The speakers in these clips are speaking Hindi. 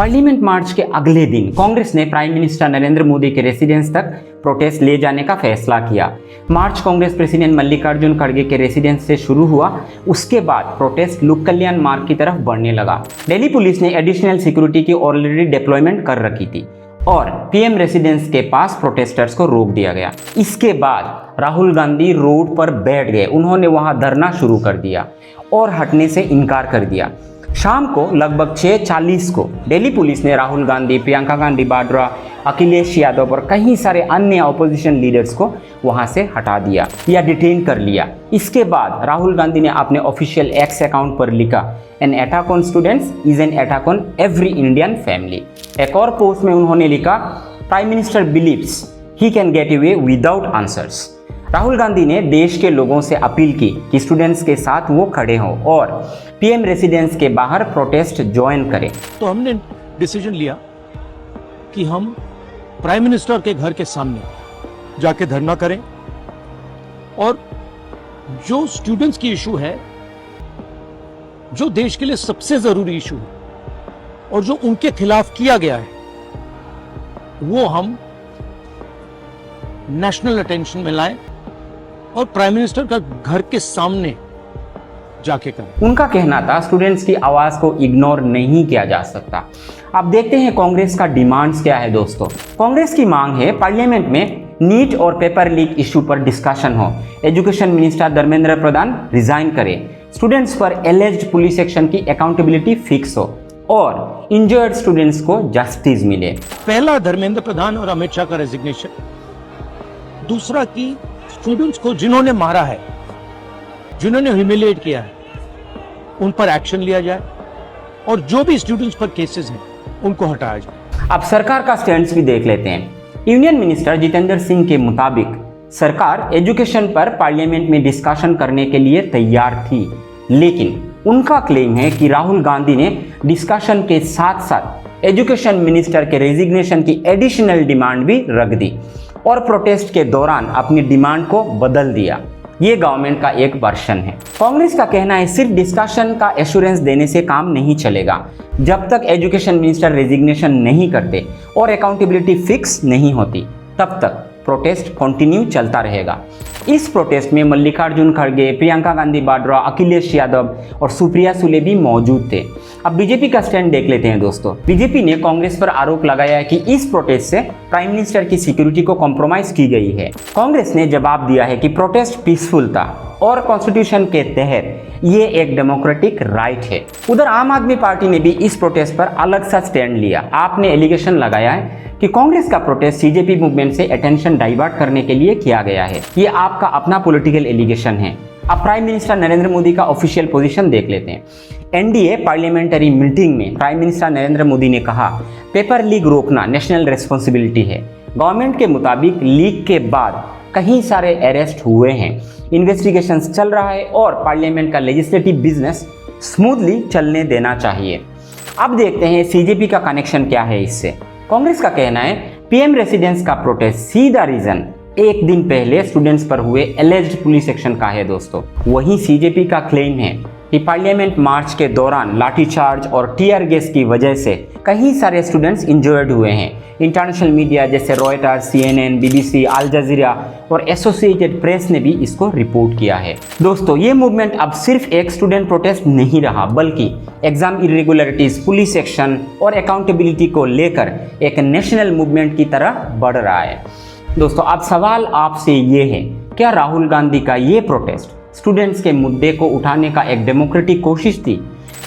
पार्लियामेंट मार्च के अगले दिन कांग्रेस ने प्राइम मिनिस्टर नरेंद्र मोदी के रेसिडेंस तक प्रोटेस्ट ले जाने का फैसला किया। मार्च कांग्रेस प्रेसिडेंट मल्लिकार्जुन खड़गे के रेसिडेंस से शुरू हुआ। उसके बाद प्रोटेस्ट लोक कल्याण मार्ग की तरफ बढ़ने लगा। दिल्ली पुलिस ने एडिशनल सिक्योरिटी की ऑलरेडी डिप्लॉयमेंट कर रखी थी और पीएम रेसिडेंस के पास प्रोटेस्टर्स को रोक दिया गया। इसके बाद राहुल गांधी रोड पर बैठ गए। उन्होंने वहां धरना शुरू कर दिया और हटने से इनकार कर दिया। शाम को लगभग 6:40 को दिल्ली पुलिस ने राहुल गांधी, प्रियंका गांधी वाड्रा, अखिलेश यादव और कई सारे अन्य अपोजिशन लीडर्स को वहां से हटा दिया या डिटेन कर लिया। इसके बाद राहुल गांधी ने अपने ऑफिशियल एक्स अकाउंट पर लिखा, an attack on students is an attack on every Indian family. एक और पोस्ट में उन्होंने लिखा, prime minister believes he can get away without answers. Rahul Gandhi ने देश के लोगों से अपील की कि स्टूडेंट्स के साथ वो खड़े हों और पीएम रेसिडेंस के बाहर प्रोटेस्ट ज्वाइन करें। तो हमने डिसीजन लिया कि हम प्राइम मिनिस्टर के घर के सामने जाके धरना करें और जो स्टूडेंट्स की इशू है, जो देश के लिए सबसे जरूरी इशू है और जो उनके खिलाफ किया गया है, वो हम नेशनल अटेंशन में लाएं और प्राइम मिनिस्टर का घर के सामने जाके करें। उनका कहना था स्टूडेंट्स की आवाज को इग्नोर नहीं किया जा सकता। अब देखते हैं कांग्रेस का डिमांड्स क्या है दोस्तों। कांग्रेस की मांग है पार्लियामेंट में नीट और पेपर लीक इशू पर डिस्कशन हो, education minister Dharmendra Pradhan resign करे, स्टूडेंट्स पर एलिज्ड पुलिस एक्शन की अकाउंटेबिलिटी फिक्स हो और इंजर्ड स्टूडेंट्स को जस्टिस मिले। पहला धर्मेंद्र प्रधान और अमित शाह का रेजिग्नेशन, दूसरा कि स्टूडेंट्स को जिन्होंने मारा है, जिन्होंने ह्यूमिलिएट किया है, उन पर एक्शन लिया जाए और जो भी स्टूडेंट्स पर केसेस हैं उनको हटाया जाए। अब सरकार का स्टैंड भी देख लेते हैं। यूनियन मिनिस्टर जितेंद्र सिंह के मुताबिक सरकार एजुकेशन पर पार्लियामेंट में डिस्कशन करने के लिए तैयार थी, लेकिन उनका क्लेम है कि राहुल गांधी ने डिस्कशन के साथ साथ एजुकेशन मिनिस्टर के रेजिग्नेशन की एडिशनल डिमांड भी रख दी और प्रोटेस्ट के दौरान अपनी डिमांड को बदल दिया। ये गवर्नमेंट का एक वर्जन है। कांग्रेस का कहना है सिर्फ डिस्कशन का एश्योरेंस देने से काम नहीं चलेगा। जब तक एजुकेशन मिनिस्टर रेजिग्नेशन नहीं करते और अकाउंटेबिलिटी फिक्स नहीं होती, तब तक प्रोटेस्ट कंटिन्यू चलता रहेगा। इस प्रोटेस्ट में मल्लिकार्जुन खड़गे, प्रियंका गांधी वाड्रा, अखिलेश यादव और सुप्रिया सुले भी मौजूद थे। अब बीजेपी का स्टैंड देख लेते हैं दोस्तों। बीजेपी ने कांग्रेस पर आरोप लगाया है कि इस प्रोटेस्ट से प्राइम मिनिस्टर की सिक्योरिटी को कॉम्प्रोमाइज की गई है। कांग्रेस ने जवाब दिया है कि प्रोटेस्ट पीसफुल था और कॉन्स्टिट्यूशन के तहत ये एक डेमोक्रेटिक राइट है। उधर आम आदमी पार्टी ने भी इस प्रोटेस्ट पर अलग सा स्टैंड लिया। आपने एलिगेशन लगाया है कि कांग्रेस का प्रोटेस्ट सीजेपी मूवमेंट से अटेंशन डाइवर्ट करने के लिए किया गया है। ये आपका अपना पॉलिटिकल एलिगेशन है। अब प्राइम मिनिस्टर नरेंद्र मोदी का ऑफिशियल पोजीशन देख लेते हैं। एनडीए पार्लियामेंटरी मीटिंग में प्राइम मिनिस्टर नरेंद्र मोदी ने कहा, पेपर लीक रोकना नेशनल रिस्पॉन्सिबिलिटी है। गवर्नमेंट के मुताबिक लीक के बाद कई सारे अरेस्ट हुए हैं, इन्वेस्टिगेशंस चल रहा है और पार्लियामेंट का लेजिस्लेटिव बिजनेस स्मूथली चलने देना चाहिए। अब देखते हैं सीजेपी का कनेक्शन क्या है इससे। कांग्रेस का कहना है पीएम रेसिडेंस का प्रोटेस्ट सीधा रीजन एक दिन पहले स्टूडेंट्स पर हुए एलिज्ड पुलिस एक्शन का है दोस्तों। वहीं सीजेपी का क्लेम है कि पार्लियामेंट मार्च के दौरान लाठीचार्ज और टीयर गैस की वजह से कई सारे स्टूडेंट्स इंजर्ड हुए हैं। इंटरनेशनल मीडिया जैसे रॉयटर्स, सीएनएन, बीबीसी, अल जजीरा और एसोसिएटेड प्रेस ने भी इसको रिपोर्ट किया है। दोस्तों, ये मूवमेंट अब सिर्फ एक स्टूडेंट प्रोटेस्ट नहीं रहा, बल्कि एग्जाम इरेगुलरिटीज, पुलिस एक्शन और अकाउंटेबिलिटी को लेकर एक नेशनल मूवमेंट की तरह बढ़ रहा है। दोस्तों, अब सवाल आपसे ये है, क्या राहुल गांधी का ये प्रोटेस्ट स्टूडेंट्स के मुद्दे को उठाने का एक डेमोक्रेटिक कोशिश थी,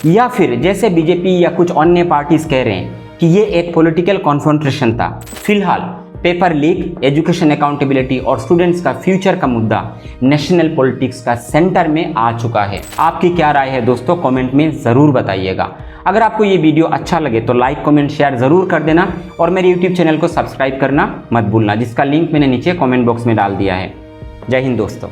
या फिर जैसे बीजेपी या कुछ अन्य पार्टीज कह रहे हैं कि ये एक पॉलिटिकल कॉन्फ्रंटेशन था? फिलहाल पेपर लीक, एजुकेशन अकाउंटेबिलिटी और स्टूडेंट्स का फ्यूचर का मुद्दा नेशनल पॉलिटिक्स का सेंटर में आ चुका है। आपकी क्या राय है दोस्तों, कमेंट में ज़रूर बताइएगा। अगर आपको ये वीडियो अच्छा लगे तो लाइक, कमेंट, शेयर ज़रूर कर देना और मेरे यूट्यूब चैनल को सब्सक्राइब करना मत भूलना, जिसका लिंक मैंने नीचे कमेंट बॉक्स में डाल दिया है। जय हिंद दोस्तों।